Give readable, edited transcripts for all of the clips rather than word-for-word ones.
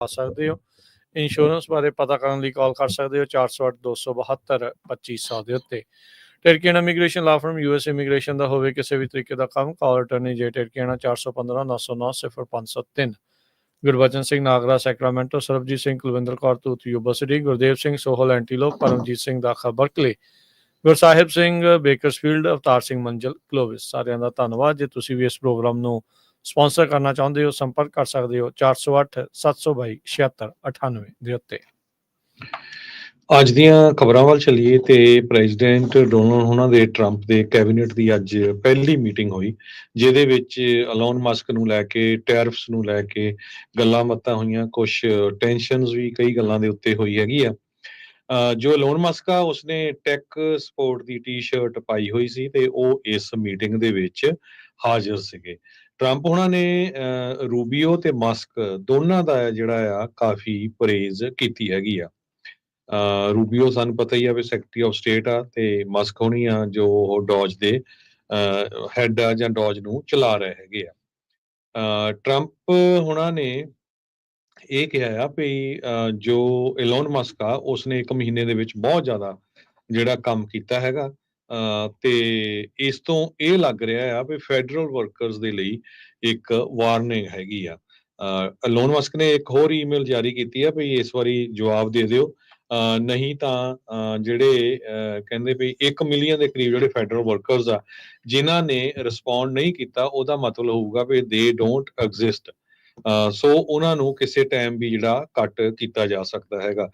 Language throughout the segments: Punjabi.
ਆ ਸਕਦੇ ਹੋ। ਇੰਸ਼ੋਰੈਂਸ ਬਾਰੇ ਪਤਾ ਕਰਨ ਲਈ ਕਾਲ ਕਰ ਸਕਦੇ ਹੋ 408 272 2500 ਦੇ ਉੱਤੇ। Turkiana immigration law firm US immigration ਦਾ ਹੋਵੇ ਕਿਸੇ ਵੀ ਤਰੀਕੇ ਦਾ ਕੰਮ, call attorney J Turkiana 415 909 0503। Gurbachan Singh Nagra Sacramento, Sarbjit Singh Kulwinder Kaur Toot Yuba City, Gurdev Singh Sohal Antelope, Paramjit Singh Dakha Berkeley, Gursahib Singh Bakersfield, Avtar Singh Manzal Clovis. ਸਾਰਿਆਂ ਦਾ ਧੰਨਵਾਦ। ਜੇ ਤੁਸੀਂ ਵੀ ਇਸ ਪ੍ਰੋਗਰਾਮ ਨੂੰ ਸਪਾਂਸਰ ਕਰਨਾ ਚਾਹੁੰਦੇ ਹੋ ਸੰਪਰਕ ਕਰ ਸਕਦੇ ਹੋ 408 722 7698 ਦੇ ਉੱਤੇ। ਅੱਜ ਦੀਆਂ ਖਬਰਾਂ ਵੱਲ ਚੱਲੀਏ ਤੇ ਪ੍ਰੈਜ਼ੀਡੈਂਟ ਡੋਨਾਲਡ ਉਹਨਾਂ ਦੇ ਟਰੰਪ ਦੇ ਕੈਬਨਿਟ ਦੀ ਅੱਜ ਪਹਿਲੀ ਮੀਟਿੰਗ ਹੋਈ, ਜਿਹਦੇ ਵਿੱਚ ਅਲੋਨ ਮਸਕ ਨੂੰ ਲੈ ਕੇ, ਟੈਰਿਫਸ ਨੂੰ ਲੈ ਕੇ ਗੱਲਾਂ ਬਾਤਾਂ ਹੋਈਆਂ। ਕੁਝ ਟੈਨਸ਼ਨਸ ਵੀ ਕਈ ਗੱਲਾਂ ਦੇ ਉੱਤੇ ਹੋਈ ਹੈਗੀ ਆ। ਜੋ ਅਲੋਨ ਮਸਕ ਆ ਉਸਨੇ ਟੈਕ ਸਪੋਰਟ ਦੀ ਟੀ-ਸ਼ਰਟ ਪਾਈ ਹੋਈ ਸੀ ਤੇ ਉਹ ਇਸ ਮੀਟਿੰਗ ਦੇ ਵਿੱਚ ਹਾਜ਼ਰ ਸੀਗੇ। ਟਰੰਪ ਉਹਨਾਂ ਨੇ ਰੂਬੀਓ ਤੇ ਮਸਕ ਦੋਨਾਂ ਦਾ ਜਿਹੜਾ ਆ ਕਾਫੀ ਪ੍ਰੇਜ਼ ਕੀਤੀ ਹੈਗੀ ਆ। ਰੂਬੀਓ ਸਾਨੂੰ ਪਤਾ ਹੀ ਆ ਵੀ ਸੈਕਟਰੀ ਆਫ ਸਟੇਟ ਆ ਤੇ ਮਸਕ ਹੋਣੀ ਆ ਜੋ ਡੌਜ ਦੇ ਹੈਡ ਆ ਜਾਂ ਡੌਜ ਨੂੰ ਚਲਾ ਰਹੇ ਹੈਗੇ ਆ। ਟਰੰਪ ਹੁਣਾਂ ਨੇ ਇਹ ਕਿਹਾ ਆ ਵੀ ਜੋ ਇਲੋਨ ਮਸਕ ਆ ਉਸਨੇ 1 ਮਹੀਨੇ ਦੇ ਵਿੱਚ ਬਹੁਤ ਜ਼ਿਆਦਾ ਜਿਹੜਾ ਕੰਮ ਕੀਤਾ ਹੈਗਾ ਤੇ ਇਸ ਤੋਂ ਇਹ ਲੱਗ ਰਿਹਾ ਆ ਵੀ ਫੈਡਰਲ ਵਰਕਰਸ ਦੇ ਲਈ ਇੱਕ ਵਾਰਨਿੰਗ ਹੈਗੀ ਆ। ਇਲੋਨ ਮਸਕ ਨੇ ਇੱਕ ਹੋਰ ਈਮੇਲ ਜਾਰੀ ਕੀਤੀ ਆ ਵੀ ਇਸ ਵਾਰੀ ਜਵਾਬ ਦੇ ਦਿਓ, ਨਹੀਂ ਤਾਂ ਜਿਹੜੇ ਕਹਿੰਦੇ ਵੀ 1 ਮਿਲੀਅਨ ਦੇ ਕਰੀਬ ਜਿਹੜੇ ਫੈਡਰਲ ਵਰਕਰਸ ਆ ਜਿਨ੍ਹਾਂ ਨੇ ਰਿਸਪੌਂਡ ਨਹੀਂ ਕੀਤਾ, ਉਹਦਾ ਮਤਲਬ ਹੋਊਗਾ ਵੀ ਦੇ ਡੋਂਟ ਐਗਜ਼ਿਸਟ। ਸੋ ਉਹਨਾਂ ਨੂੰ ਕਿਸੇ ਟਾਈਮ ਵੀ ਜਿਹੜਾ ਕੱਟ ਕੀਤਾ ਜਾ ਸਕਦਾ ਹੈਗਾ।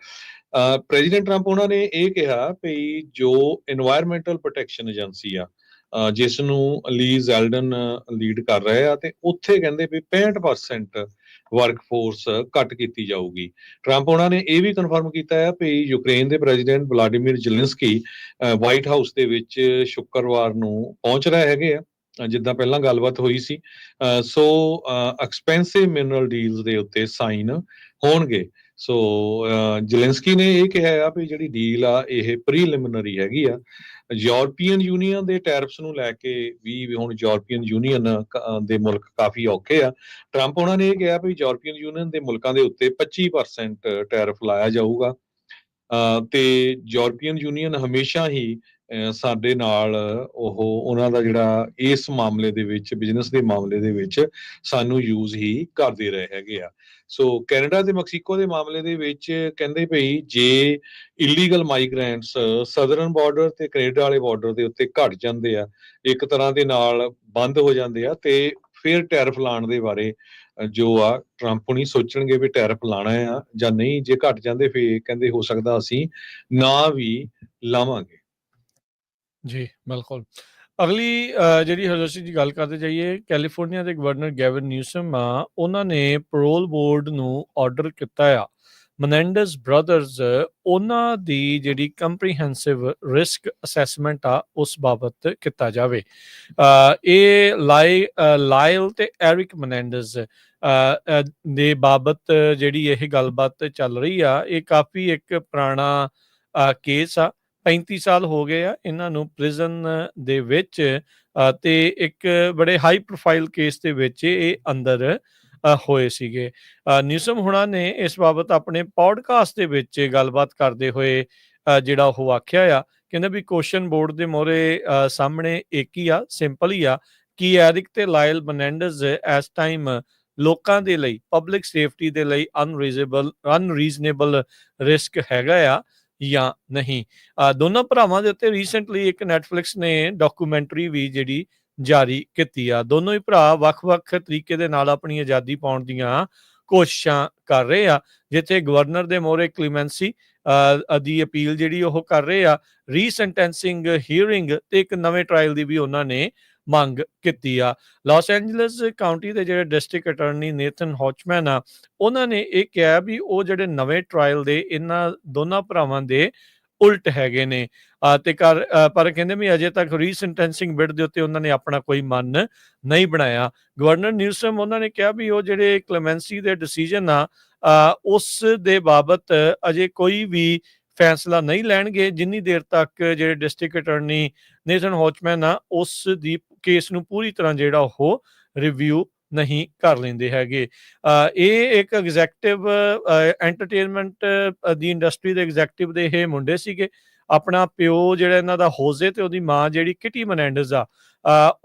ਪ੍ਰੈਜ਼ੀਡੈਂਟ ਟਰੰਪ ਉਹਨਾਂ ਨੇ ਇਹ ਕਿਹਾ ਵੀ ਜੋ এনवायरमेंटल ਪ੍ਰੋਟੈਕਸ਼ਨ ਏਜੰਸੀ ਆ ਜਿਸ ਨੂੰ ਲੀ ਜ਼ੈਲਡਨ ਲੀਡ ਕਰ ਰਹੇ ਆ ਤੇ ਉੱਥੇ ਕਹਿੰਦੇ ਵੀ 65% ਵਰਕਫੋਰਸ ਘੱਟ ਕੀਤੀ ਜਾਊਗੀ। ਟਰੰਪ ਉਹਨਾਂ ਨੇ ਇਹ ਵੀ ਕਨਫਰਮ ਕੀਤਾ ਹੈ ਵੀ ਯੂਕਰੇਨ ਦੇ ਪ੍ਰੈਜ਼ੀਡੈਂਟ ਵਲਾਡੀਮੀਰ ਜ਼ੈਲੈਂਸਕੀ ਵਾਈਟ ਹਾਊਸ ਦੇ ਵਿੱਚ ਸ਼ੁੱਕਰਵਾਰ ਨੂੰ ਪਹੁੰਚ ਰਹੇ ਹੈਗੇ ਆ ਜਿੱਦਾਂ ਪਹਿਲਾਂ ਗੱਲਬਾਤ ਹੋਈ ਸੀ। ਸੋ ਐਕਸਪੈਂਸਿਵ ਮਿਨਰਲ ਡੀਲਸ ਦੇ ਉੱਤੇ ਸਾਈਨ ਹੋਣਗੇ। ਸੋ ਜ਼ੈਲੈਂਸਕੀ ਨੇ ਇਹ ਕਿਹਾ ਆ ਵੀ ਜਿਹੜੀ ਡੀਲ ਆ ਇਹ ਪ੍ਰੀਲਿਮਿਨਰੀ ਹੈਗੀ ਆ। ਯੂਰਪੀਅਨ ਯੂਨੀਅਨ ਦੇ ਟੈਰਿਫਸ ਨੂੰ ਲੈ ਕੇ ਵੀ ਹੁਣ ਯੂਰਪੀਅਨ ਯੂਨੀਅਨ ਦੇ ਮੁਲਕ ਕਾਫੀ ਔਖੇ ਆ। ਟਰੰਪ ਉਹਨਾਂ ਨੇ ਇਹ ਕਿਹਾ ਵੀ ਯੂਰਪੀਅਨ ਯੂਨੀਅਨ ਦੇ ਮੁਲਕਾਂ ਦੇ ਉੱਤੇ 25% ਟੈਰਿਫ ਲਾਇਆ ਜਾਊਗਾ ਤੇ ਯੂਰਪੀਅਨ ਯੂਨੀਅਨ ਹਮੇਸ਼ਾ ਹੀ ਸਾਡੇ ਨਾਲ ਉਹਨਾਂ ਦਾ ਜਿਹੜਾ ਇਸ ਮਾਮਲੇ ਦੇ ਵਿੱਚ ਬਿਜ਼ਨਸ ਦੇ ਮਾਮਲੇ ਦੇ ਵਿੱਚ ਸਾਨੂੰ ਯੂਜ਼ ਹੀ ਕਰਦੇ ਰਹੇ ਹੈਗੇ ਆ। ਸੋ ਕੈਨੇਡਾ ਤੇ ਮੈਕਸੀਕੋ ਦੇ ਮਾਮਲੇ ਦੇ ਵਿੱਚ ਕਹਿੰਦੇ ਭਈ ਜੇ ਇਲੀਗਲ ਮਾਈਗ੍ਰੈਂਟਸ ਸਦਰਨ ਬਾਰਡਰ ਤੇ ਕੈਨੇਡਾ ਵਾਲੇ ਬਾਰਡਰ ਦੇ ਉੱਤੇ ਘਟ ਜਾਂਦੇ ਆ, ਇੱਕ ਤਰ੍ਹਾਂ ਦੇ ਨਾਲ ਬੰਦ ਹੋ ਜਾਂਦੇ ਆ ਤੇ ਫਿਰ ਟੈਰਿਫ ਲਾਉਣ ਦੇ ਬਾਰੇ ਜੋ ਆ ਟਰੰਪ ਨਹੀਂ ਸੋਚਣਗੇ ਵੀ ਟੈਰਿਫ ਲਾਣਾ ਆ ਜਾਂ ਨਹੀਂ। ਜੇ ਘਟ ਜਾਂਦੇ ਫਿਰ ਕਹਿੰਦੇ ਹੋ ਸਕਦਾ ਅਸੀਂ ਨਾ ਵੀ ਲਾਵਾਂਗੇ। ਜੀ ਬਿਲਕੁਲ। ਅਗਲੀ ਜਿਹੜੀ ਹਰਜੋਤ ਦੀ ਗੱਲ ਕਰਦੇ ਜਾਈਏ, ਕੈਲੀਫੋਰਨੀਆ ਦੇ ਗਵਰਨਰ ਗੈਵਨ ਨਿਊਸਮ ਆ ਉਹਨਾਂ ਨੇ ਪੈਰੋਲ ਬੋਰਡ ਨੂੰ ਆਰਡਰ ਕੀਤਾ ਆ ਮਨੈਂਡਸ ਬ੍ਰਦਰਜ਼ ਉਹਨਾਂ ਦੀ ਜਿਹੜੀ ਕੰਪਰੀਹੈਂਸਿਵ ਰਿਸਕ ਅਸੈਸਮੈਂਟ ਆ ਉਸ ਬਾਬਤ ਕੀਤਾ ਜਾਵੇ। ਇਹ ਲਾਇਲ ਤੇ ਐਰਿਕ ਮਨੈਂਡਸ ਦੇ ਬਾਬਤ ਜਿਹੜੀ ਇਹ ਗੱਲਬਾਤ ਚੱਲ ਰਹੀ ਆ, ਇਹ ਕਾਫੀ ਇੱਕ ਪੁਰਾਣਾ ਕੇਸ ਆ। 35 ਸਾਲ ਹੋ ਗਏ ਆ ਇਹਨਾਂ ਨੂੰ ਪ੍ਰਿਜ਼ਨ ਦੇ ਵਿੱਚ ਤੇ ਇੱਕ ਬੜੇ ਹਾਈ ਪ੍ਰੋਫਾਈਲ ਕੇਸ ਦੇ ਵਿੱਚ ਇਹ ਅੰਦਰ ਹੋਏ ਸੀਗੇ। ਨਿਊਸਮ ਹੁਣਾਂ ਨੇ ਇਸ ਬਾਬਤ ਆਪਣੇ ਪੌਡਕਾਸਟ ਦੇ ਵਿੱਚ ਗੱਲਬਾਤ ਕਰਦੇ ਹੋਏ ਜਿਹੜਾ ਉਹ ਆਖਿਆ ਆ, ਕਹਿੰਦੇ ਵੀ ਕੁਐਸਚਨ ਬੋਰਡ ਦੇ ਮੋਹਰੇ ਸਾਹਮਣੇ ਇੱਕ ਹੀ ਆ, ਸਿੰਪਲ ਹੀ ਆ ਕਿ ਐਰਿਕ ਤੇ ਲਾਇਲ ਮਨੈਂਡਸ ਇਸ ਟਾਈਮ ਲੋਕਾਂ ਦੇ ਲਈ ਪਬਲਿਕ ਸੇਫਟੀ ਦੇ ਲਈ ਅਨਰੀਜ਼ਨੇਬਲ ਰਿਸਕ ਹੈਗਾ ਆ ਜਾਂ ਨਹੀਂ। ਦੋਨਾਂ ਭਰਾਵਾਂ ਦੇ ਉੱਤੇ ਰੀਸੈਂਟਲੀ ਇੱਕ ਨੈਟਫਲਿਕਸ ਨੇ ਡਾਕੂਮੈਂਟਰੀ ਵੀ ਜਿਹੜੀ ਜਾਰੀ ਕੀਤੀ ਆ। ਦੋਨੋਂ ਹੀ ਭਰਾ ਵੱਖ-ਵੱਖ ਤਰੀਕੇ ਦੇ ਨਾਲ ਆਪਣੀ ਆਜ਼ਾਦੀ ਪਾਉਣ ਦੀਆਂ ਕੋਸ਼ਿਸ਼ਾਂ ਕਰ ਰਹੇ ਆ। ਜਿੱਥੇ ਗਵਰਨਰ ਦੇ ਮੋਹਰੇ ਕਲੀਮੈਂਸੀ ਦੀ ਅਪੀਲ ਜਿਹੜੀ ਉਹ ਕਰ ਰਹੇ ਆ, ਰੀਸੈਂਟੈਂਸਿੰਗ ਹੀਅਰਿੰਗ ਤੇ ਇੱਕ ਨਵੇਂ ਟ੍ਰਾਇਲ ਦੀ ਵੀ ਉਹਨਾਂ ਨੇ ਮੰਗ ਕੀਤੀ ਆ। ਲਾਸ ਐਂਜਲਸ ਕਾਉਂਟੀ ਦੇ ਜਿਹੜੇ ਡਿਸਟ੍ਰਿਕਟ ਅਟਾਰਨੀ ਨੇਥਨ ਹੌਚਮੈਨ ਆ ਉਹਨਾਂ ਨੇ ਇਹ ਕਿਹਾ ਵੀ ਉਹ ਜਿਹੜੇ ਨਵੇਂ ਟ੍ਰਾਇਲ ਦੇ ਇਹਨਾਂ ਦੋਨਾਂ ਭਰਾਵਾਂ ਦੇ ਉਲਟ ਹੈਗੇ ਨੇ ਤੇ ਪਰ ਕਹਿੰਦੇ ਵੀ ਅਜੇ ਤੱਕ ਰੀਸੈਂਟੈਂਸਿੰਗ ਬਿਡ ਦੇ ਉੱਤੇ ਉਹਨਾਂ ਨੇ ਆਪਣਾ ਕੋਈ ਮਨ ਨਹੀਂ ਬਣਾਇਆ। ਗਵਰਨਰ ਨਿਊਸਮ ਉਹਨਾਂ ਨੇ ਕਿਹਾ ਵੀ ਉਹ ਜਿਹੜੇ ਕਲੈਮੈਂਸੀ ਦੇ ਡਿਸੀਜਨ ਆ ਉਸ ਦੇ ਬਾਬਤ ਅਜੇ ਕੋਈ ਵੀ ਫੈਸਲਾ ਨਹੀਂ ਲੈਣਗੇ ਜਿੰਨੀ ਦੇਰ ਤੱਕ ਜਿਹੜੇ ਡਿਸਟ੍ਰਿਕਟ ਅਟਾਰਨੀ ਨੇਥਨ ਹੌਚਮੈਨ ਆ ਉਸ ਦੀ ਕੇਸ ਨੂੰ ਪੂਰੀ ਤਰ੍ਹਾਂ ਜਿਹੜਾ ਉਹ ਰਿਵਿਊ ਨਹੀਂ ਕਰ ਲੈਂਦੇ ਹੈਗੇ। ਇਹ ਇੱਕ ਐਗਜ਼ੈਕਟਿਵ ਐਂਟਰਟੇਨਮੈਂਟ ਦੀ ਇੰਡਸਟਰੀ ਦੇ ਐਗਜ਼ੈਕਟਿਵ ਦੇ ਇਹ ਮੁੰਡੇ ਸੀਗੇ। ਆਪਣਾ ਪਿਓ ਜਿਹੜਾ ਇਹਨਾਂ ਦਾ ਹੋਜ਼ੇ ਤੇ ਉਹਦੀ ਮਾਂ ਜਿਹੜੀ ਕਿਟੀ ਮਨੈਂਡਜ਼ ਆ,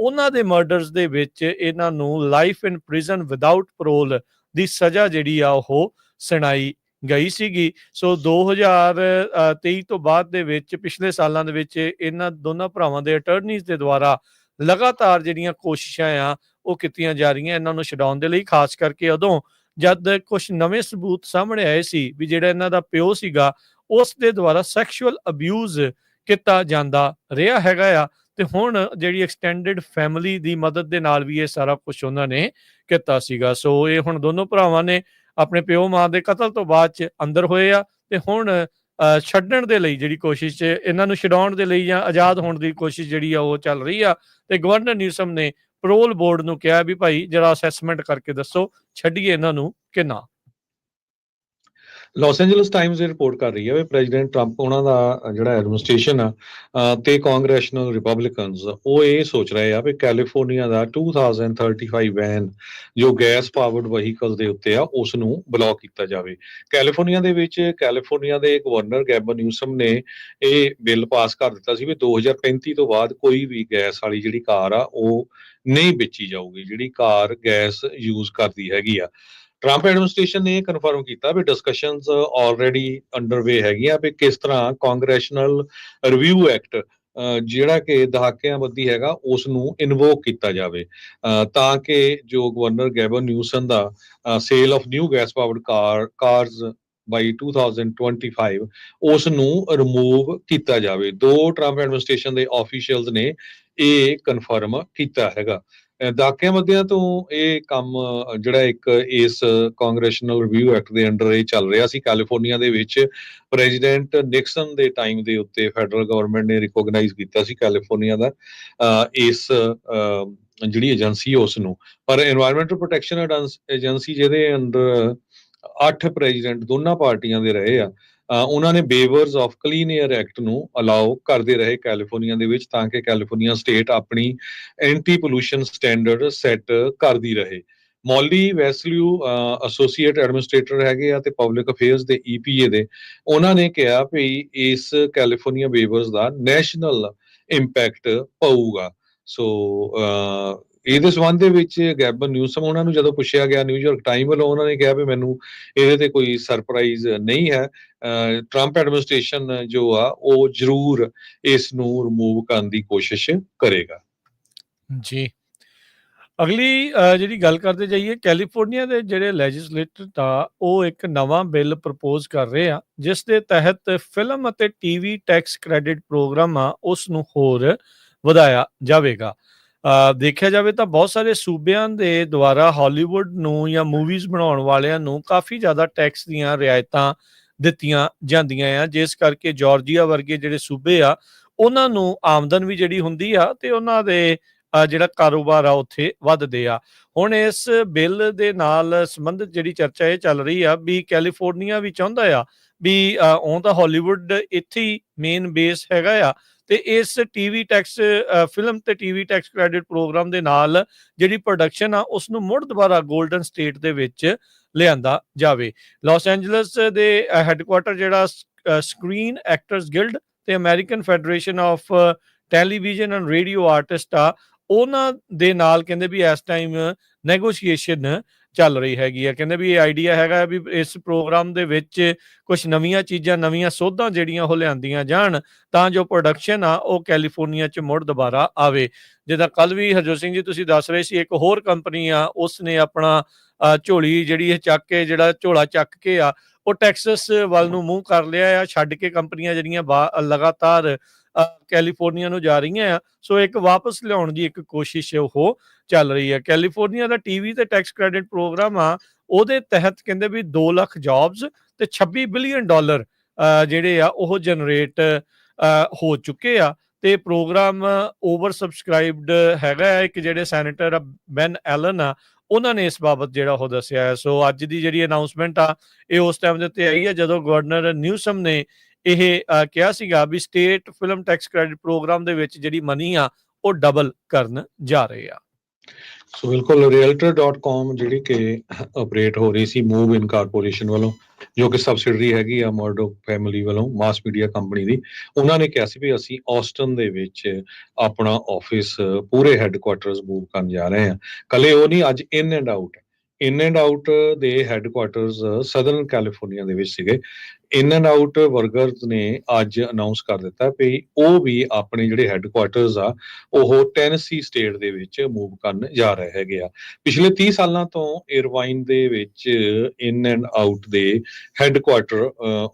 ਉਹਨਾਂ ਦੇ ਮਰਡਰਸ ਦੇ ਵਿੱਚ ਇਹਨਾਂ ਨੂੰ life in prison without parole ਦੀ ਸਜ਼ਾ ਜਿਹੜੀ ਆ ਉਹ ਸੁਣਾਈ ਗਈ ਸੀਗੀ। ਸੋ 2023 ਤੋਂ ਬਾਅਦ ਦੇ ਵਿੱਚ ਪਿਛਲੇ ਸਾਲਾਂ ਦੇ ਵਿੱਚ ਇਹਨਾਂ ਦੋਨਾਂ ਭਰਾਵਾਂ ਦੇ ਅਟਰਨੀਜ਼ ਦੇ ਦੁਆਰਾ ਲਗਾਤਾਰ ਜਿਹੜੀਆਂ ਕੋਸ਼ਿਸ਼ਾਂ ਆ ਉਹ ਕੀਤੀਆਂ ਜਾ ਰਹੀਆਂ ਇਹਨਾਂ ਨੂੰ ਛਡਾਉਣ ਦੇ ਲਈ, ਖਾਸ ਕਰਕੇ ਉਦੋਂ ਜਦ ਕੁਝ ਨਵੇਂ ਸਬੂਤ ਸਾਹਮਣੇ ਆਏ ਸੀ ਵੀ ਜਿਹੜਾ ਇਹਨਾਂ ਦਾ ਪਿਓ ਸੀਗਾ ਉਸ ਦੇ ਦੁਆਰਾ ਸੈਕਸ਼ੂਅਲ ਅਬਿਊਜ਼ ਕੀਤਾ ਜਾਂਦਾ ਰਿਹਾ ਹੈਗਾ ਆ। ਤੇ ਹੁਣ ਜਿਹੜੀ ਐਕਸਟੈਂਡਡ ਫੈਮਿਲੀ ਦੀ ਮਦਦ ਦੇ ਨਾਲ ਵੀ ਇਹ ਸਾਰਾ ਕੁਝ ਉਹਨਾਂ ਨੇ ਕੀਤਾ ਸੀਗਾ। ਸੋ ਇਹ ਹੁਣ ਦੋਨੋਂ ਭਰਾਵਾਂ ਨੇ ਆਪਣੇ ਪਿਓ ਮਾਂ ਦੇ ਕਤਲ ਤੋਂ ਬਾਅਦ ਚ ਅੰਦਰ ਹੋਏ ਆ ਤੇ ਹੁਣ ਛੱਡਣ ਦੇ ਲਈ ਜਿਹੜੀ ਕੋਸ਼ਿਸ਼, ਇਹਨਾਂ ਨੂੰ ਛਡਾਉਣ ਦੇ ਲਈ ਜਾਂ ਆਜ਼ਾਦ ਹੋਣ ਦੀ ਕੋਸ਼ਿਸ਼ ਜਿਹੜੀ ਆ ਉਹ ਚੱਲ ਰਹੀ ਆ। ਤੇ ਗਵਰਨਰ ਨਿਊਸਮ ਨੇ ਪੈਰੋਲ ਬੋਰਡ ਨੂੰ ਕਿਹਾ ਵੀ ਭਾਈ ਜਰਾ ਅਸੈਸਮੈਂਟ ਕਰਕੇ ਦੱਸੋ ਛੱਡੀਏ ਇਹਨਾਂ ਨੂੰ ਕਿ ਨਾ। ਲਾਸ ਐਂਜਲਸ ਟਾਈਮਜ਼ ਇਹ ਰਿਪੋਰਟ ਕਰ ਰਹੀ ਹੈ ਵੀ ਪ੍ਰੈਜ਼ੀਡੈਂਟ ਟਰੰਪ ਉਹਨਾਂ ਦਾ ਜਿਹੜਾ ਐਡਮਿਨਿਸਟ੍ਰੇਸ਼ਨ ਆ ਤੇ ਕਾਂਗਰੈਸ਼ਨਲ ਰਿਪਬਲਿਕਨਸ ਉਹ ਇਹ ਸੋਚ ਰਹੇ ਆ ਵੀ ਕੈਲੀਫੋਰਨੀਆ ਦਾ 2035 ਬੈਨ ਜੋ ਗੈਸ ਪਾਵਰਡ ਵਹੀਕਲ ਦੇ ਉੱਤੇ ਆ ਉਸ ਨੂੰ ਬਲੌਕ ਕੀਤਾ ਜਾਵੇ। ਕੈਲੀਫੋਰਨੀਆ ਦੇ ਵਿੱਚ ਕੈਲੀਫੋਰਨੀਆ ਦੇ ਗਵਰਨਰ ਗੈਬਨ ਨਿਊਸਮ ਨੇ ਇਹ ਬਿੱਲ ਪਾਸ ਕਰ ਦਿੱਤਾ ਸੀ ਵੀ 2035 ਤੋਂ ਬਾਅਦ ਕੋਈ ਵੀ ਗੈਸ ਵਾਲੀ ਜਿਹੜੀ ਕਾਰ ਆ ਉਹ ਨਹੀਂ ਵੇਚੀ ਜਾਊਗੀ ਜਿਹੜੀ ਕਾਰ ਗੈਸ ਯੂਜ਼ ਕਰਦੀ ਹੈਗੀ ਆ। ਟਰੰਪ ਐਡਮਿਨਿਸਟ੍ਰੇਸ਼ਨ ਨੇ ਕਨਫਰਮ ਕੀਤਾ ਵੀ ਡਿਸਕਸ਼ਨਸ ਆਲਰੇਡੀ ਅੰਡਰਵੇ ਹੈਗੀਆਂ ਵੀ ਕਿਸ ਤਰ੍ਹਾਂ ਕਾਂਗਰੈਸ਼ਨਲ ਰਿਵਿਊ ਐਕਟ ਜਿਹੜਾ ਕਿ ਦਹਾਕਿਆਂ ਬੱਧੀ ਹੈਗਾ ਉਸ ਨੂੰ ਇਨਵੋਕ ਕੀਤਾ ਜਾਵੇ ਤਾਂ ਕਿ ਜੋ ਗਵਰਨਰ ਗੈਬਨ ਨਿਊਸਮ ਦਾ sale of new gas powered cars by 2025 ਉਸ ਨੂੰ ਰਿਮੂਵ ਕੀਤਾ ਜਾਵੇ। ਦੋ ਟਰੰਪ ਐਡਮਿਨਿਸਟ੍ਰੇਸ਼ਨ ਦੇ ਆਫੀਸ਼ੀਅਲਸ ਨੇ ਇਹ ਕਨਫਰਮ ਕੀਤਾ ਹੈਗਾ। ਦਹਾਕਿਆਂ ਬੱਧਿਆਂ ਤੋਂ ਇਹ ਕੰਮ ਜਿਹੜਾ ਇੱਕ ਇਸ ਕਾਂਗਰੈਸ਼ਨਲ ਰਿਵਿਊ ਐਕਟ ਦੇ ਅੰਡਰ ਇਹ ਚੱਲ ਰਿਹਾ ਸੀ। ਕੈਲੀਫੋਰਨੀਆ ਦੇ ਵਿੱਚ ਪ੍ਰੈਜ਼ੀਡੈਂਟ ਨਿਕਸਨ ਦੇ ਟਾਈਮ ਦੇ ਉੱਤੇ ਫੈਡਰਲ ਗਵਰਨਮੈਂਟ ਨੇ ਰਿਕੋਗਨਾਈਜ਼ ਕੀਤਾ ਸੀ ਕੈਲੀਫੋਰਨੀਆ ਦਾ ਇਸ ਜਿਹੜੀ ਏਜੰਸੀ ਉਸ ਨੂੰ। ਪਰ এনवायरमेंटल ਪ੍ਰੋਟੈਕਸ਼ਨ ਏਜੰਸੀ ਜਿਹਦੇ ਅੰਡਰ 8 ਪ੍ਰੈਜ਼ੀਡੈਂਟ ਦੋਨਾਂ ਪਾਰਟੀਆਂ ਦੇ ਰਹੇ ਆ ਉਹਨਾਂ ਨੇ ਬੇਵਰਸ ਆਫ ਕਲੀਨ ਏਅਰ ਐਕਟ ਨੂੰ ਅਲਾਉ ਕਰਦੇ ਰਹੇ ਕੈਲੀਫੋਰਨੀਆ ਦੇ ਵਿੱਚ ਤਾਂ ਕਿ ਕੈਲੀਫੋਰਨੀਆ ਸਟੇਟ ਆਪਣੀ ਐਂਟੀ ਪੋਲੂਸ਼ਨ ਸਟੈਂਡਰਡ ਸੈੱਟ ਕਰਦੀ ਰਹੇ। ਮੌਲੀ ਵੈਸਲਿਊ ਐਸੋਸੀਏਟ ਐਡਮਿਨਿਸਟ੍ਰੇਟਰ ਹੈਗੇ ਆ ਤੇ ਪਬਲਿਕ ਅਫੇਅਰਸ ਦੇ EPA ਦੇ, ਉਹਨਾਂ ਨੇ ਕਿਹਾ ਵੀ ਇਸ ਕੈਲੀਫੋਰਨੀਆ ਬੇਵਰਸ ਦਾ ਨੈਸ਼ਨਲ ਇੰਪੈਕਟ ਪਊਗਾ। ਸੋ ਇਹਦੇ ਸੰਬੰਧ ਦੇ ਵਿੱਚ ਗੈਬਨ ਨਿਊਸਮ ਉਹਨਾਂ ਨੂੰ ਜਦੋਂ ਪੁੱਛਿਆ ਗਿਆ ਨਿਊਯਾਰਕ ਟਾਈਮ ਵੱਲੋਂ ਉਹਨਾਂ ਨੇ ਕਿਹਾ ਵੀ ਮੈਨੂੰ ਇਹਦੇ ਤੇ ਕੋਈ ਸਰਪ੍ਰਾਈਜ਼ ਨਹੀਂ ਹੈ। ਟਰੰਪ ਐਡਮਿਨਿਸਟ੍ਰੇਸ਼ਨ ਜੋ ਆ ਉਹ ਜ਼ਰੂਰ ਇਸ ਨੂੰ ਰਿਮੂਵ ਕਰਨ ਦੀ ਕੋਸ਼ਿਸ਼ ਕਰੇਗਾ। ਜੀ, ਅਗਲੀ ਜਿਹੜੀ ਗੱਲ ਕਰਦੇ ਜਾਈਏ, ਕੈਲੀਫੋਰਨੀਆ ਦੇ ਜਿਹੜੇ ਲੈਜਿਸਲੇਟਰ ਆ ਉਹ ਇੱਕ ਨਵਾਂ ਬਿੱਲ ਪ੍ਰਪੋਜ਼ ਕਰ ਰਹੇ ਆ ਜਿਸ ਦੇ ਤਹਿਤ ਫਿਲਮ ਅਤੇ TV ਟੈਕਸ ਕ੍ਰੈਡਿਟ ਪ੍ਰੋਗਰਾਮ ਆ ਉਸ ਨੂੰ ਹੋਰ ਵਧਾਇਆ ਜਾਵੇਗਾ। ਦੇਖਿਆ ਜਾਵੇ ਤਾਂ ਬਹੁਤ ਸਾਰੇ ਸੂਬਿਆਂ ਦੇ ਦੁਆਰਾ ਹਾਲੀਵੁੱਡ ਨੂੰ ਜਾਂ ਮੂਵੀਜ਼ ਬਣਾਉਣ ਵਾਲਿਆਂ ਨੂੰ ਕਾਫੀ ਜ਼ਿਆਦਾ ਟੈਕਸ ਦੀਆਂ ਰਿਆਇਤਾਂ ਦਿੱਤੀਆਂ ਜਾਂਦੀਆਂ ਆ, ਜਿਸ ਕਰਕੇ ਜਾਰਜੀਆ ਵਰਗੇ ਜਿਹੜੇ ਸੂਬੇ ਆ ਉਹਨਾਂ ਨੂੰ ਆਮਦਨ ਵੀ ਜਿਹੜੀ ਹੁੰਦੀ ਆ ਤੇ ਉਹਨਾਂ ਦੇ ਜਿਹੜਾ ਕਾਰੋਬਾਰ ਆ ਉੱਥੇ ਵੱਧਦੇ ਆ। ਹੁਣ ਇਸ ਬਿੱਲ ਦੇ ਨਾਲ ਸੰਬੰਧਿਤ ਜਿਹੜੀ ਚਰਚਾ ਇਹ ਚੱਲ ਰਹੀ ਆ ਵੀ ਕੈਲੀਫੋਰਨੀਆ ਵੀ ਚਾਹੁੰਦਾ ਆ ਵੀ ਉਹ ਤਾਂ ਹਾਲੀਵੁੱਡ ਇੱਥੇ ਹੀ ਮੇਨ ਬੇਸ ਹੈਗਾ ਆ ਤੇ ਇਸ TV ਟੈਕਸ ਫਿਲਮ ਤੇ TV ਟੈਕਸ ਕ੍ਰੈਡਿਟ ਪ੍ਰੋਗਰਾਮ ਦੇ ਨਾਲ ਜਿਹੜੀ ਪ੍ਰੋਡਕਸ਼ਨ ਆ ਉਸ ਨੂੰ ਮੁੜ ਦੁਬਾਰਾ ਗੋਲਡਨ ਸਟੇਟ ਦੇ ਵਿੱਚ ਲਿਆਂਦਾ ਜਾਵੇ। ਲਾਸ ਐਂਜਲਸ ਦੇ ਹੈੱਡਕੁਆਟਰ ਜਿਹੜਾ ਸਕਰੀਨ ਐਕਟਰਸ ਗਿਲਡ ਤੇ American federation of television and radio artist ਆ ਉਹਨਾਂ ਦੇ ਨਾਲ ਕਹਿੰਦੇ ਵੀ ਇਸ ਟਾਈਮ ਨੈਗੋਸ਼ੀਏਸ਼ਨ ਚੱਲ ਰਹੀ ਹੈਗੀ ਆ। ਕਹਿੰਦੇ ਵੀ ਇਹ ਆਈਡੀਆ ਹੈਗਾ ਵੀ ਇਸ ਪ੍ਰੋਗਰਾਮ ਦੇ ਵਿੱਚ ਕੁਝ ਨਵੀਆਂ ਚੀਜ਼ਾਂ, ਨਵੀਆਂ ਸੋਧਾਂ ਜਿਹੜੀਆਂ ਉਹ ਲਿਆਂਦੀਆਂ ਜਾਣ ਤਾਂ ਜੋ ਪ੍ਰੋਡਕਸ਼ਨ ਆ ਉਹ ਕੈਲੀਫੋਰਨੀਆ 'ਚ ਮੁੜ ਦੁਬਾਰਾ ਆਵੇ। ਜਿੱਦਾਂ ਕੱਲ ਵੀ ਹਰਜੋਤ ਸਿੰਘ ਜੀ ਤੁਸੀਂ ਦੱਸ ਰਹੇ ਸੀ, ਇੱਕ ਹੋਰ ਕੰਪਨੀ ਆ ਉਸ ਨੇ ਆਪਣਾ ਝੋਲੀ ਜਿਹੜੀ ਇਹ ਚੱਕ ਕੇ ਜਿਹੜਾ ਝੋਲਾ ਚੱਕ ਕੇ ਆ ਉਹ ਟੈਕਸਸ ਵੱਲ ਨੂੰ ਮੂੰਹ ਕਰ ਲਿਆ ਆ, ਛੱਡ ਕੇ ਕੰਪਨੀਆਂ ਜਿਹੜੀਆਂ ਲਗਾਤਾਰ ਕੈਲੀਫੋਰਨੀਆ ਨੂੰ ਜਾ ਰਹੀਆਂ ਆ। ਸੋ ਇੱਕ ਵਾਪਸ ਲਿਆਉਣ ਦੀ ਇੱਕ ਕੋਸ਼ਿਸ਼ ਉਹ ਚੱਲ ਰਹੀ ਹੈ। ਕੈਲੀਫੋਰਨੀਆ ਦਾ TV ਤੇ ਟੈਕਸ ਕ੍ਰੈਡਿਟ ਪ੍ਰੋਗਰਾਮ ਆ ਉਹਦੇ ਤਹਿਤ ਕਹਿੰਦੇ ਵੀ 2 ਲੱਖ ਜੌਬਸ ਤੇ $26 ਬਿਲੀਅਨ ਜਿਹੜੇ ਆ ਉਹ ਜਨਰੇਟ ਹੋ ਚੁੱਕੇ ਆ ਤੇ ਪ੍ਰੋਗਰਾਮ ਓਵਰ ਸਬਸਕ੍ਰਾਈਬਡ ਹੈਗਾ। ਇੱਕ ਜਿਹੜੇ ਸੈਨੇਟਰ ਬੈਨ ਐਲਨ ਆ ਉਹਨਾਂ ਨੇ ਇਸ ਬਾਬਤ ਜਿਹੜਾ ਉਹ ਦੱਸਿਆ ਹੈ। ਸੋ ਅੱਜ ਦੀ ਜਿਹੜੀ ਅਨਾਉਂਸਮੈਂਟ ਆ ਇਹ ਉਸ ਟਾਈਮ ਦੇ ਉੱਤੇ ਆਈ ਹੈ ਜਦੋਂ ਗਵਰਨਰ ਨਿਊਸਮ ਨੇ ਇਹ ਕਿਹਾ ਸੀਗਾ ਵੀ state film tax credit programme ਦੇ ਵਿੱਚ ਜਿਹੜੀ ਮਨੀ ਆ ਉਹ ਡਬਲ ਕਰਨ ਜਾ ਰਹੇ ਆ। ਸੋ ਬਿਲਕੁਲ realtor.com ਜਿਹੜੀ ਕਿ ਆਪਰੇਟ ਹੋ ਰਹੀ ਸੀ ਮੂਵ ਇਨ ਕਾਰਪੋਰੇਸ਼ਨ ਵੱਲੋਂ, ਜੋ ਕਿ ਸਬਸਿਡਰੀ ਹੈਗੀ ਆ ਮਰਡੋਕ ਫੈਮਿਲੀ ਵੱਲੋਂ, ਮਾਸ ਮੀਡੀਆ ਕੰਪਨੀ ਦੀ। ਉਹਨਾਂ ਨੇ ਕਿਹਾ ਸੀ ਵੀ ਅਸੀਂ ਆਸਟਨ ਦੇ ਵਿੱਚ ਆਪਣਾ ਆਫਿਸ ਪੂਰੇ ਹੈੱਡਕੁਆਟਰਸ ਮੂਵ ਕਰਨ ਜਾ ਰਹੇ ਹਾਂ। ਕੱਲੇ ਉਹ ਨਹੀਂ, ਅੱਜ ਇਨ ਐਂਡ ਆਊਟ ਦੇ ਹੈੱਡਕੁਆਟਰਸ ਸਦਰਨ ਕੈਲੀਫੋਰਨੀਆ ਦੇ ਵਿੱਚ ਸੀਗੇ। ਇਨ ਐਂਡ ਆਊਟ ਵਰਕਰਸ ਨੇ ਅੱਜ ਅਨਾਉਂਸ ਕਰ ਦਿੱਤਾ ਵੀ ਉਹ ਵੀ ਆਪਣੇ ਜਿਹੜੇ ਹੈੱਡਕੁਆਟਰਸ ਆ ਉਹ ਟੈਨਸੀ ਸਟੇਟ ਦੇ ਵਿੱਚ ਮੂਵ ਕਰਨ ਜਾ ਰਹੇ ਹੈਗੇ ਆ। ਪਿਛਲੇ 30 ਸਾਲਾਂ ਤੋਂ ਇਰਵਾਈਨ ਦੇ ਵਿੱਚ ਇਨ ਐਂਡ ਆਊਟ ਦੇ ਹੈੱਡਕੁਆਟਰ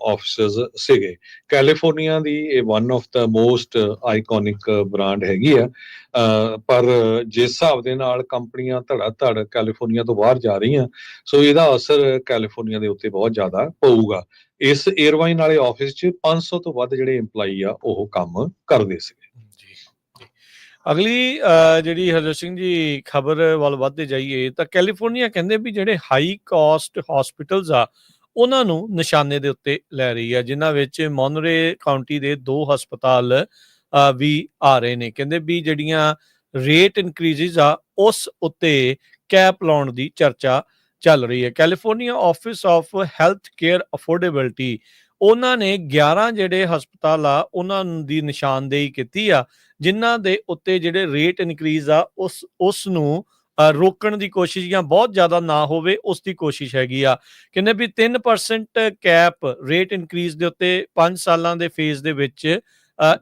ਆਫਿਸਸ ਸੀਗੇ। ਕੈਲੀਫੋਰਨੀਆ ਦੀ ਇਹ one of the most iconic brand ਹੈਗੀ ਆ। ਪਰ ਜਿਸ ਹਿਸਾਬ ਦੇ ਨਾਲ ਕੰਪਨੀਆਂ ਧੜਾ ਧੜ ਕੈਲੀਫੋਰਨੀਆ ਤੋਂ ਬਾਹਰ ਜਾ ਰਹੀਆਂ, ਸੋ ਇਹਦਾ ਅਸਰ ਕੈਲੀਫੋਰਨੀਆ ਦੇ ਉੱਤੇ ਬਹੁਤ ਜ਼ਿਆਦਾ ਪਊਗਾ। ਇਸ 에ਅਰਵਾਈਨ ਵਾਲੇ ਆਫਿਸ 'ਚ 500 ਤੋਂ ਵੱਧ ਜਿਹੜੇ EMPLOYEE ਆ ਉਹ ਕੰਮ ਕਰਦੇ ਸੀਗੇ। ਜੀ ਜੀ ਅਗਲੀ ਜਿਹੜੀ ਹਰਜੋਤ ਸਿੰਘ ਜੀ ਖਬਰ ਵੱਲ ਵੱਧਦੇ ਜਾਈਏ ਤਾਂ ਕੈਲੀਫੋਰਨੀਆ ਕਹਿੰਦੇ ਵੀ ਜਿਹੜੇ ਹਾਈ ਕਾਸਟ ਹਸਪੀਟਲਸ ਆ ਉਹਨਾਂ ਨੂੰ ਨਿਸ਼ਾਨੇ ਦੇ ਉੱਤੇ ਲੈ ਰਹੀ ਆ, ਜਿਨ੍ਹਾਂ ਵਿੱਚ ਮੋਨਰੇ ਕਾਉਂਟੀ ਦੇ 2 ਹਸਪਤਾਲ ਵੀ ਆ ਰਹੇ ਨੇ। ਕਹਿੰਦੇ ਵੀ ਜਿਹੜੀਆਂ ਰੇਟ ਇਨਕਰੀਜ਼ਸ ਆ ਉਸ ਉੱਤੇ ਕੈਪ ਲਾਉਣ ਦੀ ਚਰਚਾ ਚੱਲ ਰਹੀ ਹੈ। California office of health care affordability ਉਹਨਾਂ ਨੇ 11 ਜਿਹੜੇ ਹਸਪਤਾਲ ਆ ਉਹਨਾਂ ਦੀ ਨਿਸ਼ਾਨਦੇਹੀ ਕੀਤੀ ਆ, ਜਿਨ੍ਹਾਂ ਦੇ ਉੱਤੇ ਜਿਹੜੇ ਰੇਟ ਇਨਕਰੀਜ਼ ਆ ਉਸ ਨੂੰ ਰੋਕਣ ਦੀ ਕੋਸ਼ਿਸ਼ ਜਾਂ ਬਹੁਤ ਜ਼ਿਆਦਾ ਨਾ ਹੋਵੇ ਉਸ ਦੀ ਕੋਸ਼ਿਸ਼ ਹੈਗੀ ਆ। ਕਹਿੰਦੇ ਵੀ 3% ਕੈਪ ਰੇਟ ਇਨਕਰੀਜ਼ ਦੇ ਉੱਤੇ 5 ਸਾਲਾਂ ਦੇ ਫੇਜ਼ ਦੇ ਵਿੱਚ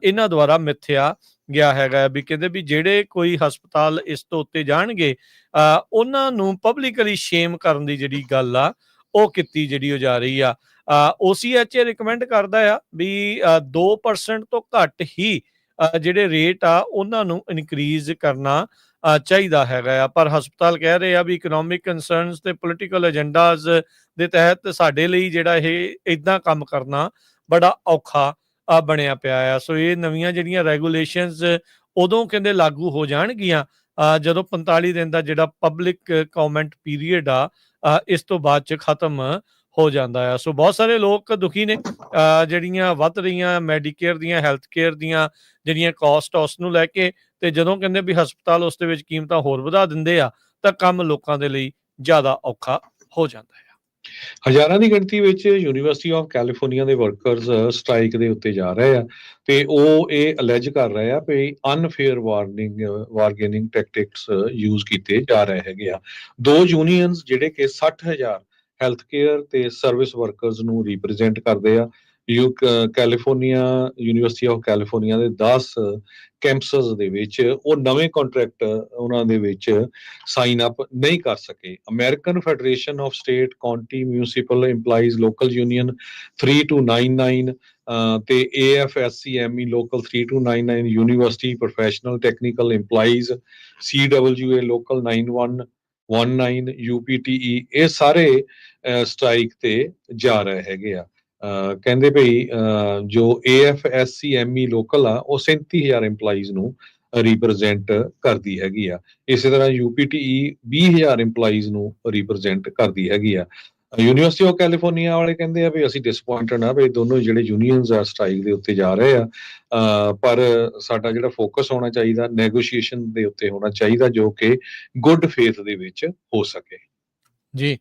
ਇਹਨਾਂ ਦੁਆਰਾ ਮਿੱਥਿਆ ਗਿਆ ਹੈਗਾ। ਵੀ ਕਹਿੰਦੇ ਵੀ ਜਿਹੜੇ ਕੋਈ ਹਸਪਤਾਲ ਇਸ ਤੋਂ ਉੱਤੇ ਜਾਣਗੇ ਉਹਨਾਂ ਨੂੰ ਪਬਲਿਕਲੀ ਸ਼ੇਮ ਕਰਨ ਦੀ ਜਿਹੜੀ ਗੱਲ ਆ ਉਹ ਕੀਤੀ ਜਿਹੜੀ ਉਹ ਜਾ ਰਹੀ ਆ। OCHA ਰਿਕਮੈਂਡ ਕਰਦਾ ਆ ਵੀ 2% ਤੋਂ ਘੱਟ ਹੀ ਜਿਹੜੇ ਰੇਟ ਆ ਉਹਨਾਂ ਨੂੰ ਇਨਕਰੀਜ਼ ਕਰਨਾ ਚਾਹੀਦਾ ਹੈਗਾ ਆ। ਪਰ ਹਸਪਤਾਲ ਕਹਿ ਰਹੇ ਆ ਵੀ ਇਕਨੋਮਿਕ ਕੰਸਰਨਸ ਤੇ ਪੋਲੀਟੀਕਲ ਏਜੰਡਾਜ਼ ਦੇ ਤਹਿਤ ਸਾਡੇ ਲਈ ਜਿਹੜਾ ਇਹ ਇਦਾਂ ਕੰਮ ਕਰਨਾ ਬੜਾ ਔਖਾ ਬਣਿਆ ਪਿਆ ਆ। ਸੋ ਇਹ ਨਵੀਆਂ ਜਿਹੜੀਆਂ ਰੈਗੂਲੇਸ਼ਨਸ ਉਦੋਂ ਕਹਿੰਦੇ ਲਾਗੂ ਹੋ ਜਾਣਗੀਆਂ ਜਦੋਂ 45 ਦਿਨ ਦਾ ਜਿਹੜਾ ਪਬਲਿਕ ਕਮੈਂਟ ਪੀਰੀਅਡ ਆ ਇਸ ਤੋਂ ਬਾਅਦ ਚ ਖਤਮ ਹੋ ਜਾਂਦਾ ਆ। ਸੋ ਬਹੁਤ ਸਾਰੇ ਲੋਕ ਦੁਖੀ ਨੇ ਜਿਹੜੀਆਂ ਵੱਧ ਰਹੀਆਂ ਮੈਡੀਕੇਅਰ ਦੀਆਂ, ਹੈਲਥ ਕੇਅਰ ਦੀਆਂ ਜਿਹੜੀਆਂ ਕਾਸਟ ਉਸ ਨੂੰ ਲੈ ਕੇ, ਤੇ ਜਦੋਂ ਕਹਿੰਦੇ ਵੀ ਹਸਪਤਾਲ ਉਸ ਦੇ ਵਿੱਚ ਕੀਮਤਾਂ ਹੋਰ ਵਧਾ ਦਿੰਦੇ ਆ ਤਾਂ ਕੰਮ ਲੋਕਾਂ ਦੇ ਲਈ ਜ਼ਿਆਦਾ ਔਖਾ ਹੋ ਜਾਂਦਾ ਹੈ। ਹਜ਼ਾਰਾਂ ਦੀ ਗਿਣਤੀ ਵਿੱਚ ਯੂਨੀਵਰਸਿਟੀ ਆਫ ਕੈਲੀਫੋਰਨੀਆ ਦੇ ਵਰਕਰਸ ਸਟ੍ਰਾਈਕ ਦੇ ਉੱਤੇ ਜਾ ਰਹੇ ਆ ਤੇ ਉਹ ਇਹ ਅਲੈਜ ਕਰ ਰਹੇ ਆ ਵੀ ਅਨਫੇਅਰ ਬਾਰਗੇਨਿੰਗ ਟੈਕਟਿਕਸ ਯੂਜ਼ ਕੀਤੇ ਜਾ ਰਹੇ ਹੈਗੇ ਆ। 2 ਯੂਨੀਅਨਸ ਜਿਹੜੇ ਕਿ 60,000 ਹੈਲਥ ਕੇਅਰ ਤੇ ਸਰਵਿਸ ਵਰਕਰਸ ਨੂੰ ਰਿਪਰੈਜ਼ੈਂਟ ਕਰਦੇ ਆ। ਕੈਲੀਫੋਰਨੀਆ ਯੂਨੀਵਰਸਿਟੀ ਆਫ ਕੈਲੀਫੋਰਨੀਆ ਦੇ 10 ਕੈਂਪਸਸ ਦੇ ਵਿੱਚ ਉਹ ਨਵੇਂ ਕੰਟਰੈਕਟ ਉਹਨਾਂ ਦੇ ਵਿੱਚ ਸਾਈਨ ਅਪ ਨਹੀਂ ਕਰ ਸਕੇ। American federation of state County municipal EMPLOYEES local union 3299 ਤੇ AFSCME local 3299, university professional technical EMPLOYEES CWA local 9119, UPTE ਇਹ ਸਾਰੇ ਸਟ੍ਰਾਈਕ ਤੇ ਜਾ ਰਹੇ ਹੈਗੇ ਆ। ਕਹਿੰਦੇ ਭਈ ਜੋ AFSCME ਲੋਕਲ ਆ ਉਹ 37,000 EMPLOYEES ਨੂੰ ਰਿਪਰੈਜ਼ੈਂਟ ਕਰਦੀ ਹੈਗੀ ਆ। ਇਸੇ ਤਰ੍ਹਾਂ UPTE 20,000 EMPLOYEES ਨੂੰ ਰਿਪਰੈਜ਼ੈਂਟ ਕਰਦੀ ਹੈਗੀ ਆ। ਯੂਨੀਵਰਸਿਟੀ ਆਫ ਕੈਲੀਫੋਰਨੀਆ ਵਾਲੇ ਕਹਿੰਦੇ ਆ ਵੀ ਅਸੀਂ ਡਿਸਪੁਆਇੰਟਡ ਆ ਵੀ ਦੋਨੋਂ ਜਿਹੜੇ ਯੂਨੀਅਨਸ ਆ ਸਟ੍ਰਾਈਕ ਦੇ ਉੱਤੇ ਜਾ ਰਹੇ ਆ, ਪਰ ਸਾਡਾ ਜਿਹੜਾ ਫੋਕਸ ਹੋਣਾ ਚਾਹੀਦਾ ਨੈਗੋਸ਼ੀਏਸ਼ਨ ਦੇ ਉੱਤੇ ਹੋਣਾ ਚਾਹੀਦਾ ਜੋ ਕਿ ਗੁੱਡ ਫੇਥ ਦੇ ਵਿੱਚ ਹੋ ਸਕੇ। ਜੀ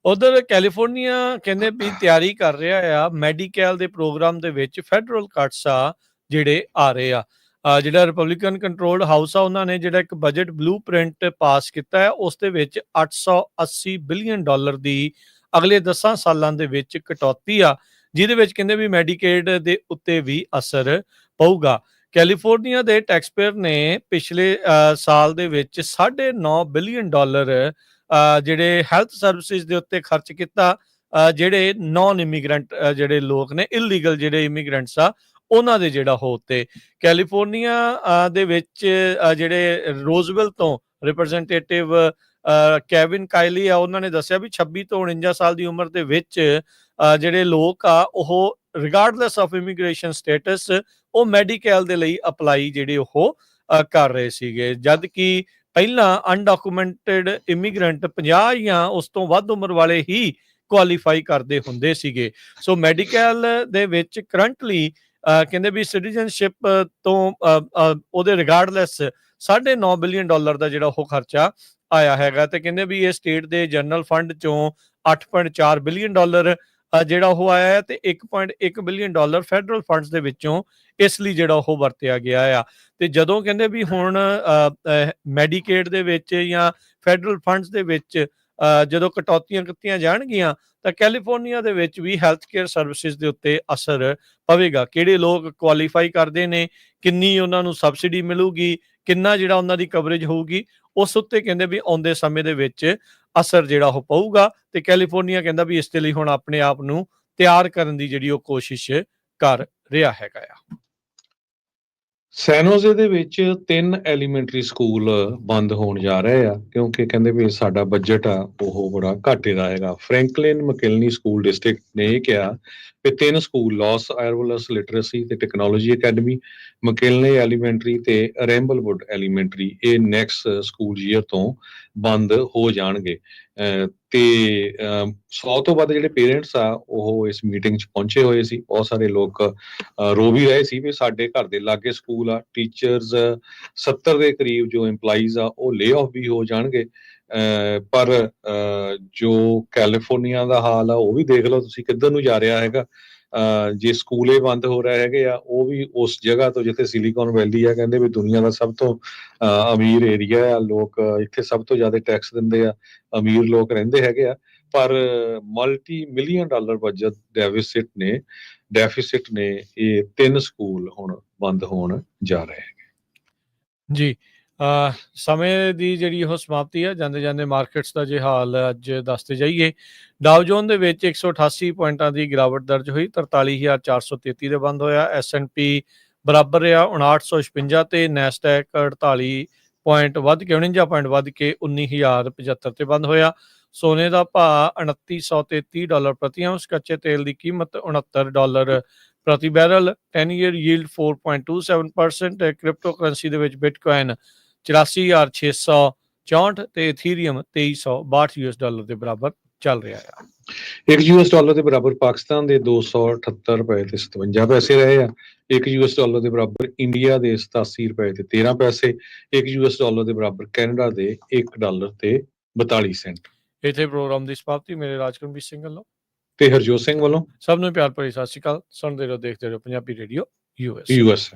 ਉਧਰ ਕੈਲੀਫੋਰਨੀਆ ਕਹਿੰਦੇ ਵੀ ਤਿਆਰੀ ਕਰ ਰਿਹਾ ਆ ਮੈਡੀਕੈਲ ਦੇ ਪ੍ਰੋਗਰਾਮ ਦੇ ਵਿੱਚ ਫੈਡਰਲ ਕੱਟਸ ਆ ਜਿਹੜੇ ਆ ਰਹੇ ਆ। ਜਿਹੜਾ ਰਿਪਬਲਿਕਨ ਕੰਟਰੋਲਡ ਹਾਊਸ ਆ ਉਹਨਾਂ ਨੇ ਜਿਹੜਾ ਇੱਕ ਬਜਟ ਬਲੂਪ੍ਰਿੰਟ ਪਾਸ ਕੀਤਾ ਹੈ ਉਸ ਦੇ ਵਿੱਚ $880 ਬਿਲੀਅਨ ਦੀ ਅਗਲੇ 10 ਸਾਲਾਂ ਦੇ ਵਿੱਚ ਕਟੌਤੀ ਆ, ਜਿਹਦੇ ਵਿੱਚ ਕਹਿੰਦੇ ਵੀ ਮੈਡੀਕੇਡ ਦੇ ਉੱਤੇ ਵੀ ਅਸਰ ਪਊਗਾ। ਕੈਲੀਫੋਰਨੀਆ ਦੇ ਟੈਕਸਪੇਅਰ ਨੇ ਪਿਛਲੇ ਸਾਲ ਦੇ ਵਿੱਚ $9.5 ਬਿਲੀਅਨ ਜਿਹੜੇ ਹੈਲਥ ਸਰਵਿਸਿਜ਼ ਦੇ ਉੱਤੇ ਖਰਚ ਕੀਤਾ, ਜਿਹੜੇ ਨਾਨ ਇਮੀਗ੍ਰੈਂਟ ਜਿਹੜੇ ਲੋਕ ਨੇ, ਇਲੀਗਲ ਜਿਹੜੇ ਇਮੀਗ੍ਰੈਂਟਸ ਆ ਉਹਨਾਂ ਦੇ ਜਿਹੜਾ ਹੋ ਤੇ। ਕੈਲੀਫੋਰਨੀਆ ਦੇ ਵਿੱਚ ਜਿਹੜੇ ਰੋਜ਼ਵਿਲ ਤੋਂ ਰਿਪਰੈਜ਼ੈਂਟੇਟਿਵ ਕੈਵਿਨ ਕਾਇਲੀ ਆ ਉਹਨਾਂ ਨੇ ਦੱਸਿਆ ਵੀ 26 ਤੋਂ 49 ਸਾਲ ਦੀ ਉਮਰ ਦੇ ਵਿੱਚ ਜਿਹੜੇ ਲੋਕ ਆ ਉਹ ਰਿਗਾਰਡਲੈਸ ਆਫ ਇਮੀਗ੍ਰੇਸ਼ਨ ਸਟੇਟਸ ਉਹ ਮੈਡੀਕੈਲ ਦੇ ਲਈ ਅਪਲਾਈ ਜਿਹੜੇ ਉਹ ਕਰ ਰਹੇ ਸੀਗੇ, ਜਦ ਕਿ ਪਹਿਲਾਂ ਅਨਡਾਕੂਮੈਂਟਡ ਇਮੀਗ੍ਰੈਂਟ 50 ਜਾਂ ਉਸ ਤੋਂ ਵੱਧ ਉਮਰ ਵਾਲੇ ਹੀ ਕੁਆਲੀਫਾਈ ਕਰਦੇ ਹੁੰਦੇ ਸੀਗੇ। ਸੋ ਮੈਡੀਕੈਲ ਦੇ ਵਿੱਚ ਕਰੰਟਲੀ ਕਹਿੰਦੇ ਵੀ ਸਿਟੀਜ਼ਨਸ਼ਿਪ ਤੋਂ ਉਹਦੇ ਰਿਗਾਰਡਲੈਸ $9.5 ਬਿਲੀਅਨ ਦਾ ਜਿਹੜਾ ਉਹ ਖਰਚਾ ਆਇਆ ਹੈਗਾ ਤੇ ਕਹਿੰਦੇ ਵੀ ਇਹ ਸਟੇਟ ਦੇ ਜਨਰਲ ਫੰਡ ਚੋਂ $8.4 ਬਿਲੀਅਨ ਜਿਹੜਾ ਉਹ ਆਇਆ ਹੈ ਤੇ $1.1 ਬਿਲੀਅਨ ਫੈਡਰਲ ਫੰਡਸ ਦੇ ਵਿੱਚੋਂ ਇਸ ਲਈ ਜਿਹੜਾ ਉਹ ਵਰਤਿਆ ਗਿਆ ਆ। ਤੇ ਜਦੋਂ ਕਹਿੰਦੇ ਵੀ ਹੁਣ ਮੈਡੀਕੇਡ ਦੇ ਵਿੱਚ ਜਾਂ ਫੈਡਰਲ ਫੰਡਸ ਦੇ ਵਿੱਚ ਜਦੋਂ ਕਟੌਤੀਆਂ ਕੀਤੀਆਂ ਜਾਣਗੀਆਂ ਤਾਂ ਕੈਲੀਫੋਰਨੀਆ ਦੇ ਵਿੱਚ ਵੀ ਹੈਲਥ ਕੇਅਰ ਸਰਵਿਸਿਜ਼ ਦੇ ਉੱਤੇ ਅਸਰ ਪਵੇਗਾ। ਕਿਹੜੇ ਲੋਕ ਕੁਆਲੀਫਾਈ ਕਰਦੇ ਨੇ, ਕਿੰਨੀ ਉਹਨਾਂ ਨੂੰ ਸਬਸਿਡੀ ਮਿਲੂਗੀ, ਕਿੰਨਾ ਜਿਹੜਾ ਉਹਨਾਂ ਦੀ ਕਵਰੇਜ ਹੋਊਗੀ, ਉਸ ਉੱਤੇ ਕਹਿੰਦੇ ਵੀ ਆਉਂਦੇ ਸਮੇਂ ਦੇ ਵਿੱਚ ਅਸਰ ਜਿਹੜਾ ਉਹ ਪਊਗਾ। ਤੇ ਕੈਲੀਫੋਰਨੀਆ ਕਹਿੰਦਾ ਵੀ ਇਸ ਦੇ ਲਈ ਹੁਣ ਆਪਣੇ ਆਪ ਨੂੰ ਤਿਆਰ ਕਰਨ ਦੀ ਜਿਹੜੀ ਉਹ ਕੋਸ਼ਿਸ਼ ਕਰ ਰਿਹਾ ਹੈਗਾ ਆ। ਸੈਨੋਜ਼ੇ ਦੇ ਵਿੱਚ 3 ਐਲੀਮੈਂਟਰੀ ਸਕੂਲ ਬੰਦ ਹੋਣ ਜਾ ਰਹੇ ਆ ਕਿਉਂਕਿ ਕਹਿੰਦੇ ਵੀ ਸਾਡਾ ਬਜਟ ਆ ਉਹ ਬੜਾ ਘਾਟੇ ਦਾ ਹੈਗਾ। ਫਰੈਂਕਲਿਨ ਮਕੈਲਨੀ ਸਕੂਲ ਡਿਸਟ੍ਰਿਕਟ ਨੇ ਇਹ ਕਿਹਾ ਕਿ 3 ਸਕੂਲ ਲਾਸ ਆਇਰਵਲਸ ਲਿਟਰੇਸੀ ਤੇ ਟੈਕਨੋਲੋਜੀ ਅਕੈਡਮੀ, ਮਕੈਲਨੀ ਐਲੀਮੈਂਟਰੀ ਤੇ ਰੈਂਬਲਵੁੱਡ ਐਲੀਮੈਂਟਰੀ ਇਹ ਨੈਕਸਟ ਸਕੂਲ ਈਅਰ ਤੋਂ ਬੰਦ ਹੋ ਜਾਣਗੇ। ਤੇ 100 ਤੋਂ ਵੱਧ ਜਿਹੜੇ ਪੇਰੈਂਟਸ ਆ ਉਹ ਇਸ ਮੀਟਿੰਗ 'ਚ ਪਹੁੰਚੇ ਹੋਏ ਸੀ। ਬਹੁਤ ਸਾਰੇ ਲੋਕ ਰੋ ਵੀ ਰਹੇ ਸੀ ਵੀ ਸਾਡੇ ਘਰ ਦੇ ਲਾਗੇ ਸਕੂਲ ਆ, ਟੀਚਰਸ 70 ਦੇ ਕਰੀਬ ਜੋ EMPLOYEES ਆ ਉਹ ਲੇ ਆਫ ਵੀ ਹੋ ਜਾਣਗੇ। ਪਰ ਜੋ ਕੈਲੀਫੋਰਨੀਆ ਦਾ ਹਾਲ ਆ ਉਹ ਵੀ ਦੇਖ ਲਓ ਤੁਸੀਂ ਕਿੱਧਰ ਨੂੰ ਜਾ ਰਿਹਾ ਹੈਗਾ। ਜੇ ਸਕੂਲੇ ਬੰਦ ਹੋ ਰਹੇ ਹੈਗੇ ਆ ਉਹ ਵੀ ਉਸ ਜਗ੍ਹਾ ਤੋਂ ਜਿੱਥੇ ਸਿਲੀਕਨ ਵੈਲੀ ਆ, ਕਹਿੰਦੇ ਵੀ ਦੁਨੀਆ ਦਾ ਸਭ ਤੋਂ ਅਮੀਰ ਏਰੀਆ ਆ, ਲੋਕ ਇੱਥੇ ਸਭ ਤੋਂ ਜ਼ਿਆਦਾ ਟੈਕਸ ਦਿੰਦੇ ਆ, ਅਮੀਰ ਲੋਕ ਰਹਿੰਦੇ ਹੈਗੇ ਆ। ਪਰ multi million dollar budget deficit ਨੇ ਇਹ 3 ਸਕੂਲ ਹੁਣ ਬੰਦ ਹੋਣ ਜਾ ਰਹੇ ਹੈਗੇ। ਜੀ ਸਮੇਂ ਦੀ ਜਿਹੜੀ ਉਹ ਸਮਾਪਤੀ ਆ, ਜਾਂਦੇ ਜਾਂਦੇ ਮਾਰਕੀਟਸ ਦਾ ਜੇ ਹਾਲ ਅੱਜ ਦੱਸਦੇ ਜਾਈਏ। ਡਾਓ ਜੋਨ ਦੇ ਵਿੱਚ 188 ਪੁਆਇੰਟਾਂ ਦੀ ਗਿਰਾਵਟ ਦਰਜ ਹੋਈ, 43,433 ਦੇ ਬੰਦ ਹੋਇਆ। S&P ਬਰਾਬਰ ਰਿਹਾ 5956 ਤੇ। ਨੈਸਡੈਕ 48 ਪੁਆਇੰਟ ਵੱਧ ਕੇ 49 ਪੁਆਇੰਟ ਵੱਧ ਕੇ 19,075 ਤੇ ਬੰਦ ਹੋਇਆ। ਸੋਨੇ ਦਾ ਭਾਅ $2933 ਪ੍ਰਤੀ ਆਉਂਸ, ਕੱਚੇ ਤੇਲ ਦੀ ਕੀਮਤ $69 ਪ੍ਰਤੀ barrel, 10 year yield 4.27%। Crypto currency ਦੇ ਵਿੱਚ ਬਿਟਕੋਇਨ 84,664 ਤੇ ਇਥੀਰੀਅਮ $2362 ਦੇ ਬਰਾਬਰ ਚੱਲ ਰਿਹਾ ਆ। $1 ਦੇ ਬਰਾਬਰ ਪਾਕਿਸਤਾਨ ਦੇ 278 ਰੁਪਏ ਤੇ 57 ਪੈਸੇ ਰਹੇ ਆ। $1 ਦੇ ਬਰਾਬਰ ਇੰਡੀਆ ਦੇ 87 ਰੁਪਏ ਤੇ 13 ਪੈਸੇ। $1 ਦੇ ਬਰਾਬਰ ਕੈਨੇਡਾ ਦੇ $1 ਤੇ 42 ਸੈਂਟ। ਇੱਥੇ ਪ੍ਰੋਗਰਾਮ ਦੀ ਸਮਾਪਤੀ। ਮੇਰੇ ਰਾਜਕਰਮਜੀਤ ਸਿੰਘ ਵੱਲੋਂ ਤੇ ਹਰਜੋਤ ਸਿੰਘ ਵੱਲੋਂ ਸਭ ਨੂੰ ਪਿਆਰ ਭਰੀ ਸਤਿ ਸ਼੍ਰੀ ਅਕਾਲ। ਸੁਣਦੇ ਰਹੋ, ਦੇਖਦੇ ਰਹੋ ਪੰਜਾਬੀ ਰੇਡੀਓ US।